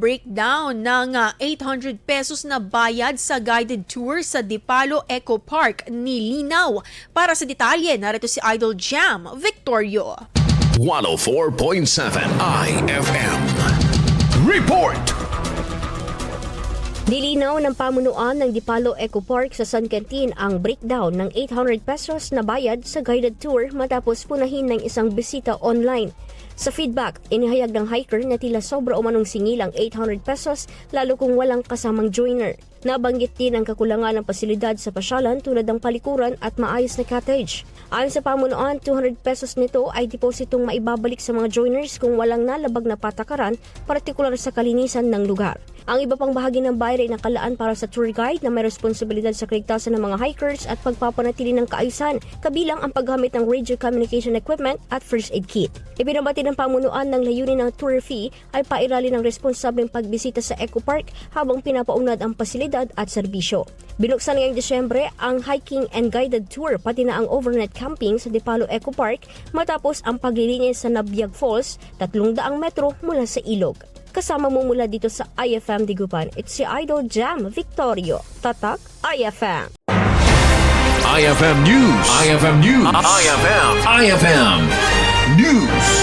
Breakdown ng 800 pesos na bayad sa guided tour sa Dipalo Eco Park, Nilinaw. Para sa detalye, narito si Idol Jam Victorio. 104.7 IFM Report. Nilinaw ng pamunuan ng Dipalo Eco Park sa San Quintin ang breakdown ng 800 pesos na bayad sa guided tour matapos punahin ng isang bisita online. Sa feedback, inihayag ng hiker na tila sobra umanong singil ang 800 pesos lalo kung walang kasamang joiner. Nabanggit din ang kakulangan ng pasilidad sa pasyalan tulad ng palikuran at maayos na cottage. Ayon sa pamunuan, 200 pesos nito ay depositong maibabalik sa mga joiners kung walang nalabag na patakaran, partikular sa kalinisan ng lugar. Ang iba pang bahagi ng bayad ay nakalaan para sa tour guide na may responsibilidad sa kaligtasan ng mga hikers at pagpapanatili ng kaayusan, kabilang ang paggamit ng radio communication equipment at first aid kit. Ibinabati ng pamunuan ng layunin ng tour fee ay pairali ng responsableng pagbisita sa Eco Park habang pinapaunlad ang pasilidad at serbisyo. Binuksan ngayong Desyembre ang hiking and guided tour pati na ang overnight camping sa Dipalo Eco Park matapos ang paglilinis sa Nabiyag Falls, 300 metro mula sa ilog. Kasama mo mula dito sa IFM Digupan, it's si Idol Jam Victorio. Tatak IFM. IFM News. IFM News. IFM News.